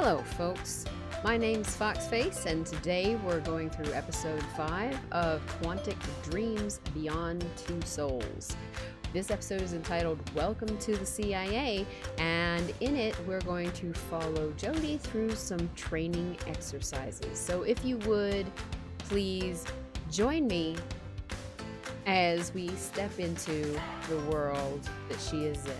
Hello folks, my name's Foxface and today we're going through episode 5 of Qauntic Dreams Beyond Two Souls. This episode is entitled Welcome to the CIA, and in it we're going to follow Jodie through some training exercises. So if you would, please join me as we step into the world that she is in.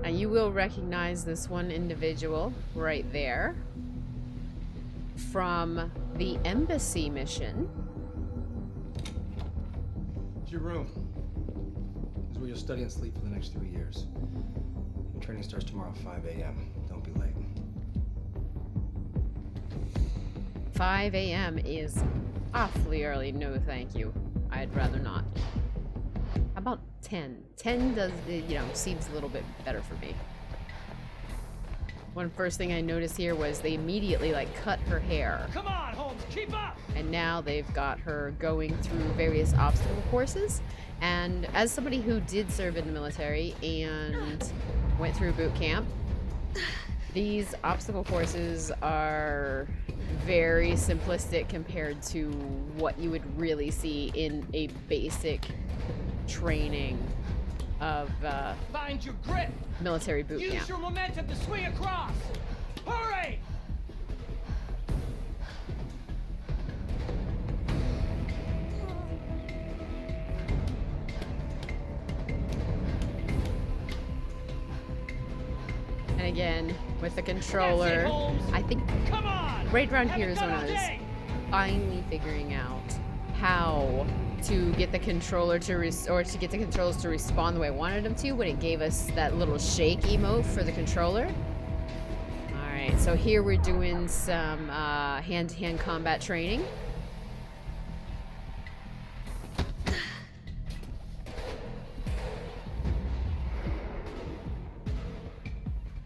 Now you will recognize this one individual right there from the embassy mission. It's your room. This is where you'll study and sleep for the next 3 years. Your training starts tomorrow at 5 a.m. Don't be late. 5 a.m. is awfully early. No, thank you. I'd rather not. How about 10? 10 does, seems a little bit better for me. One first thing I noticed here was they immediately cut her hair. Come on, Holmes, keep up! And now they've got her going through various obstacle courses. And as somebody who did serve in the military and went through boot camp, these obstacle courses are very simplistic compared to what you would really see in a basic training of Find your grip! military boot camp. Use your momentum to swing across! Hurry! And again, with the controller, That's it, Holmes. I think Come on! right around Haven't here is done when I all was day. finally figuring out how to get the controller to get the controls to respond the way I wanted them to when it gave us that little shake emote for the controller. Alright, so here we're doing some hand-to-hand combat training.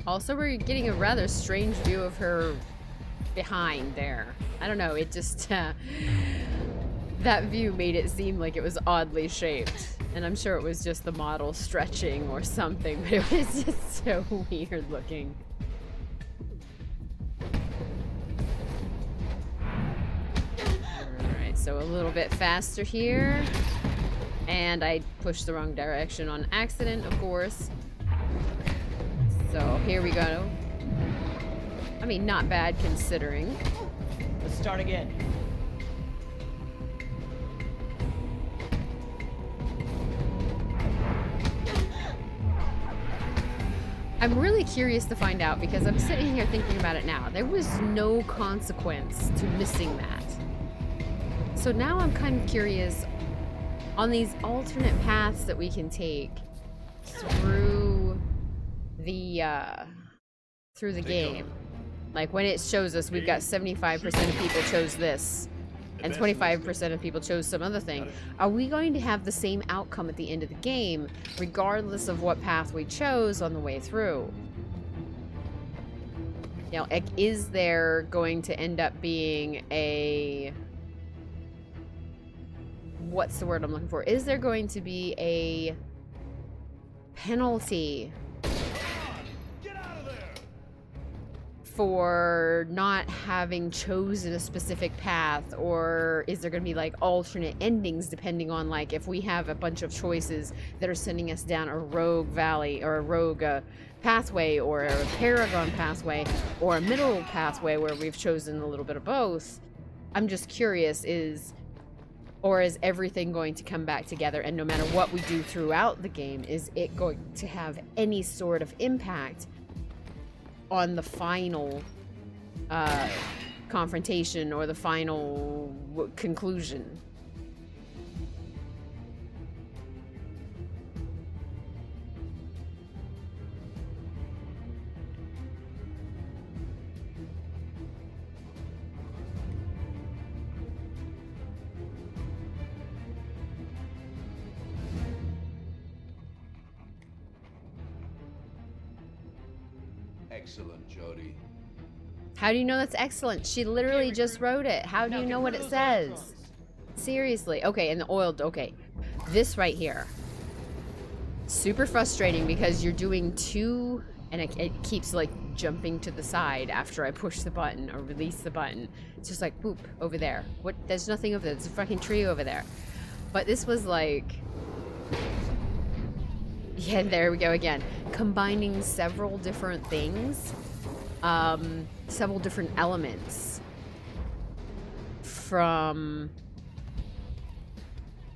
Also, we're getting a rather strange view of her behind there. I don't know, it just that view made it seem like it was oddly shaped. And I'm sure it was just the model stretching or something, but it was just so weird looking. Alright, so a little bit faster here. And I pushed the wrong direction on accident, of course. So here we go. I mean, not bad considering. Let's start again. I'm really curious to find out because I'm sitting here thinking about it now. There was no consequence to missing that. So now I'm kind of curious on these alternate paths that we can take through the game. Like when it shows us we've got 75% of people chose this and 25% of people chose some other thing. Are we going to have the same outcome at the end of the game regardless of what path we chose on the way through? You know, is there going to end up being a... what's the word I'm looking for? Is there going to be a penalty for not having chosen a specific path, or is there going to be alternate endings depending on if we have a bunch of choices that are sending us down a rogue valley or a rogue pathway or a paragon pathway or a middle pathway where we've chosen a little bit of both? I'm just curious, is everything going to come back together, and no matter what we do throughout the game, is it going to have any sort of impact on the final confrontation or the final conclusion? Excellent, Jodie. How do you know that's excellent? She literally just wrote it. How do you know what it says? Seriously. Okay, and the oil, okay. This right here. Super frustrating because you're doing two, and it keeps like jumping to the side after I push the button or release the button. It's just like, boop, over there. What? There's nothing over there. There's a fucking tree over there. But this was like... Yeah, there we go again. Combining several different things. Several different elements. From...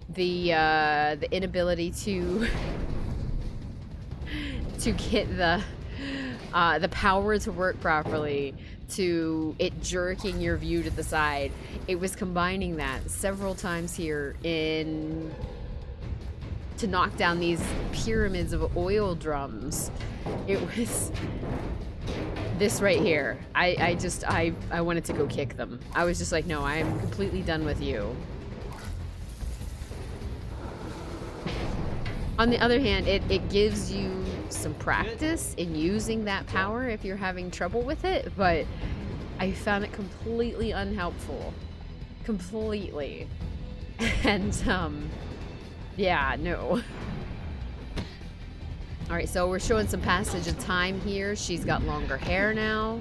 the inability to... to get the power to work properly, to it jerking your view to the side. It was combining that several times here in to knock down these pyramids of oil drums. It was this right here. I wanted to go kick them. I was just like, no, I'm completely done with you. On the other hand, it gives you some practice in using that power if you're having trouble with it, but I found it completely unhelpful. Completely. And, yeah, no. Alright, so we're showing some passage of time here. She's got longer hair now.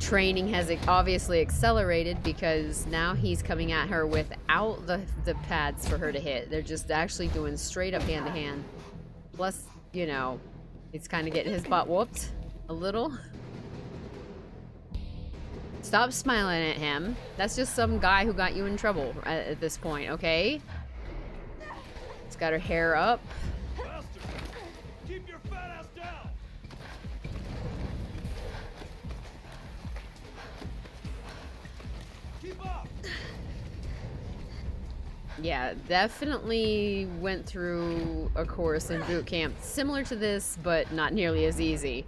Training has obviously accelerated because now he's coming at her without the pads for her to hit. They're just actually doing straight up hand to hand. Plus, you know, he's kind of getting his butt whooped a little. Stop smiling at him. That's just some guy who got you in trouble at this point, okay? She's got her hair up. Keep your fat ass down. Keep up. Yeah, definitely went through a course in boot camp similar to this, but not nearly as easy.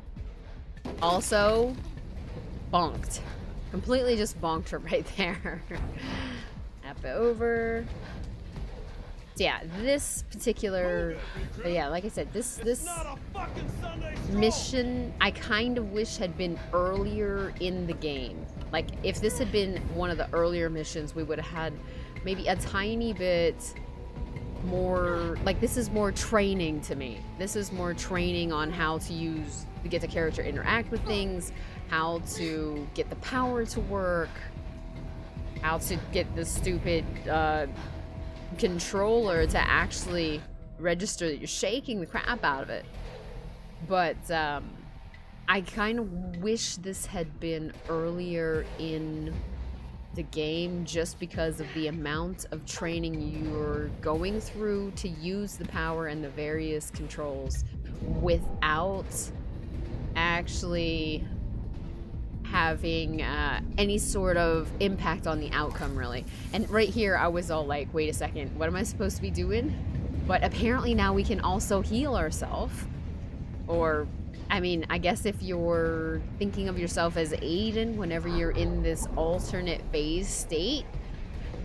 Also, bonked. Completely just bonked her right there. Tap it over. So yeah, this particular, yeah, like I said, this mission I kind of wish had been earlier in the game. Like, if this had been one of the earlier missions, we would have had maybe a tiny bit more, like, this is more training to me. This is more training on how to get the character interact with things, how to get the power to work, how to get the stupid controller to actually register that you're shaking the crap out of it. But I kind of wish this had been earlier in the game, just because of the amount of training you're going through to use the power and the various controls without actually having any sort of impact on the outcome, really. And right here I was all like, wait a second, what am I supposed to be doing? But apparently now we can also heal ourselves. Or, I mean, I guess if you're thinking of yourself as Aiden whenever you're in this alternate phase state,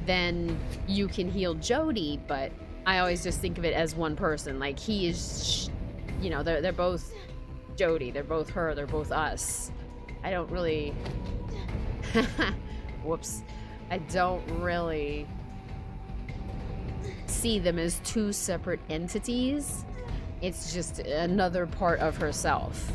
then you can heal Jodie. But I always just think of it as one person. Like, he is, you know, they're both Jodie, they're both her, they're both us. I don't really whoops, I don't really see them as two separate entities. It's just another part of herself.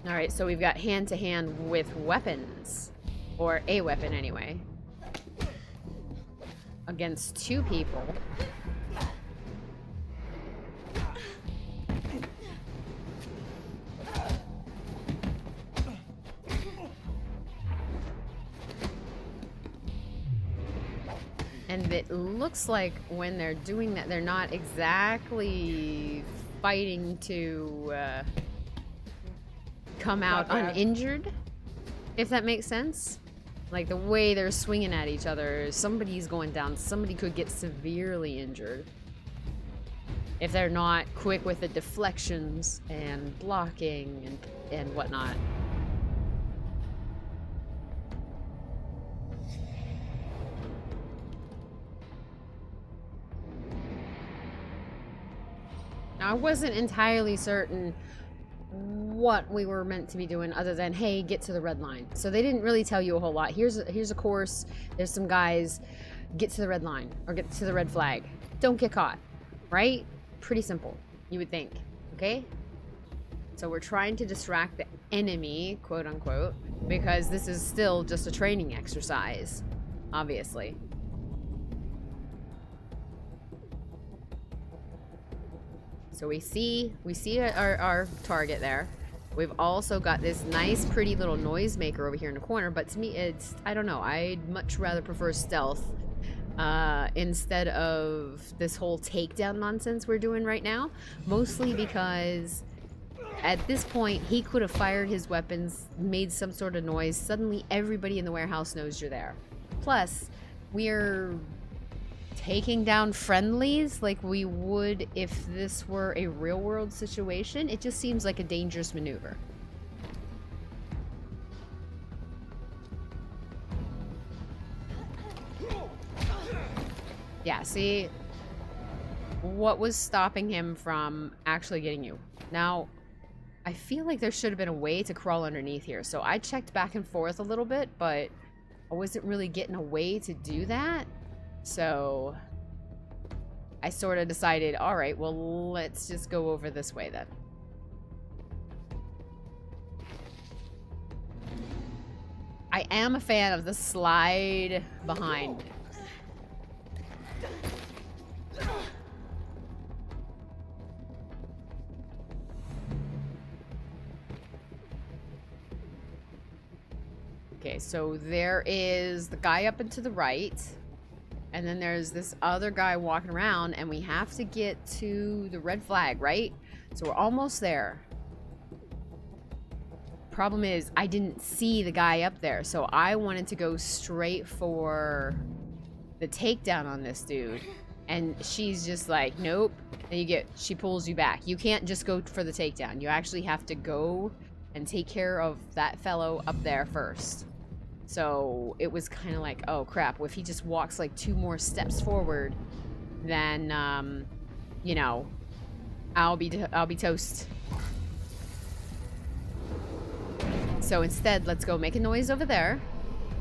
Alright, so we've got hand-to-hand with weapons. Or a weapon, anyway. Against two people. And it looks like when they're doing that, they're not exactly fighting to come out uninjured, if that makes sense. Like, the way they're swinging at each other, somebody's going down, somebody could get severely injured if they're not quick with the deflections and blocking and whatnot. Now, I wasn't entirely certain what we were meant to be doing other than, hey, get to the red line. So they didn't really tell you a whole lot. Here's a course. There's some guys. Get to the red line or get to the red flag. Don't get caught, right? Pretty simple, you would think, okay? So we're trying to distract the enemy, quote unquote, because this is still just a training exercise, obviously. So we see our target there. We've also got this nice, pretty little noisemaker over here in the corner, but to me, it's, I don't know, I'd much rather prefer stealth instead of this whole takedown nonsense we're doing right now. Mostly because at this point, he could have fired his weapons, made some sort of noise. Suddenly, everybody in the warehouse knows you're there. Plus, we're taking down friendlies like we would if this were a real-world situation. It just seems like a dangerous maneuver. Yeah, see? What was stopping him from actually getting you? Now, I feel like there should have been a way to crawl underneath here. So I checked back and forth a little bit, but I wasn't really getting a way to do that. So I sort of decided, all right, well, let's just go over this way then. I am a fan of the slide behind. Okay, so there is the guy up and to the right. And then there's this other guy walking around, and we have to get to the red flag, right? So we're almost there. Problem is, I didn't see the guy up there, so I wanted to go straight for the takedown on this dude. And she's just like, nope. And she pulls you back. You can't just go for the takedown. You actually have to go and take care of that fellow up there first. So it was kind of like, oh crap, well, if he just walks like 2 more steps forward, then, you know, I'll be toast. So instead, let's go make a noise over there,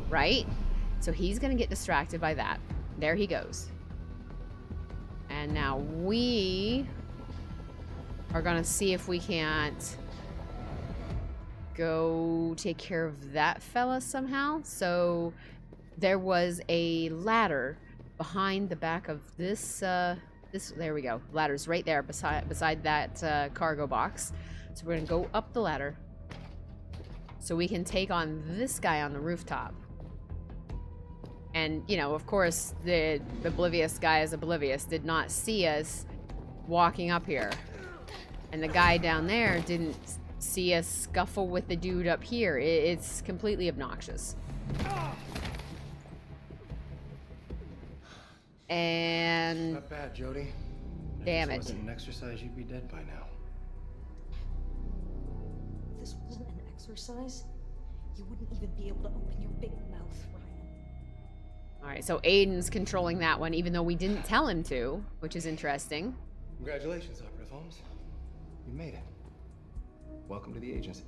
right? So he's gonna get distracted by that. There he goes. And now we are gonna see if we can't go take care of that fella somehow. So there was a ladder behind the back of this there we go. Ladder's right there beside that cargo box. So we're gonna go up the ladder so we can take on this guy on the rooftop. And, you know, of course, the oblivious guy is oblivious, did not see us walking up here. And the guy down there didn't see us scuffle with the dude up here. It's completely obnoxious. And... Not bad, Jodie. Damn it. it. If this wasn't an exercise, you'd be dead by now. If this wasn't an exercise, you wouldn't even be able to open your big mouth, Ryan. Alright, so Aiden's controlling that one, even though we didn't tell him to, which is interesting. Congratulations, Operative Holmes. You made it. Welcome to the agency.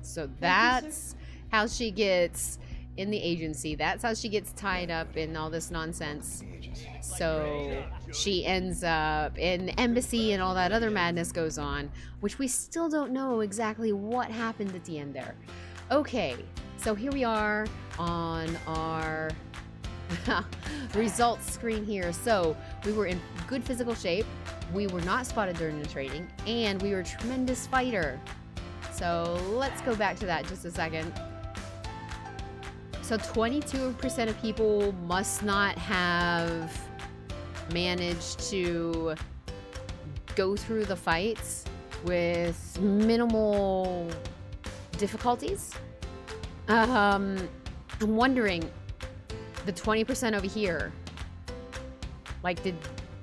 So that's how she gets in the agency. That's how she gets tied up in all this nonsense. The agency. So she ends up in the embassy and all that other madness goes on, which we still don't know exactly what happened at the end there. Okay, so here we are on our results screen here. So we were in good physical shape. We were not spotted during the training, and we were a tremendous fighter. So let's go back to that just a second. So 22% of people must not have managed to go through the fights with minimal difficulties. I'm wondering, the 20% over here, like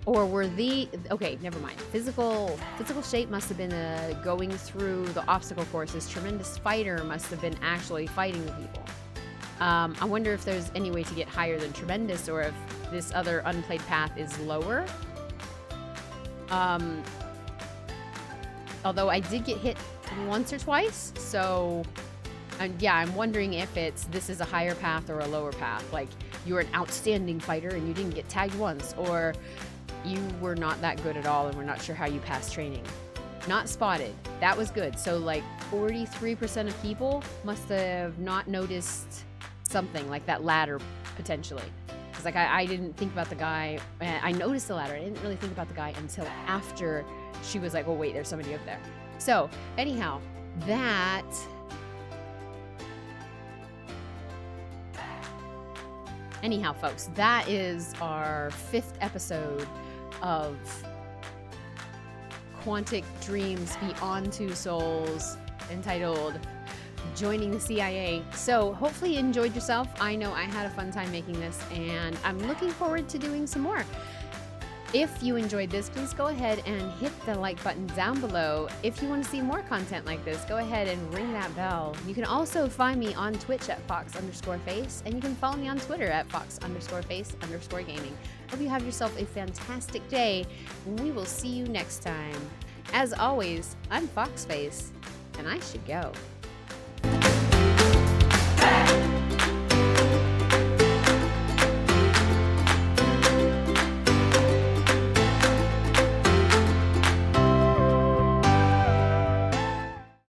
okay, never mind. Physical shape must have been going through the obstacle courses. Tremendous fighter must have been actually fighting the people. I wonder if there's any way to get higher than tremendous, or if this other unplayed path is lower. Although I did get hit once or twice, so and yeah, I'm wondering if this is a higher path or a lower path. Like you're an outstanding fighter and you didn't get tagged once, or you were not that good at all and we're not sure how you passed training. Not spotted. That was good. So like 43% of people must have not noticed something like that ladder potentially. Because like I didn't think about the guy. I noticed the ladder. I didn't really think about the guy until after she was like, oh wait, there's somebody up there. So anyhow, folks, that is our 5th episode of Qauntic Dreams Beyond Two Souls, entitled Joining the CIA. So hopefully you enjoyed yourself. I know I had a fun time making this, and I'm looking forward to doing some more. If you enjoyed this, please go ahead and hit the like button down below. If you want to see more content like this, go ahead and ring that bell. You can also find me on Twitch at Fox_Face, and you can follow me on Twitter at Fox_Face_Gaming. Hope you have yourself a fantastic day. We will see you next time. As always, I'm Foxface, and I should go.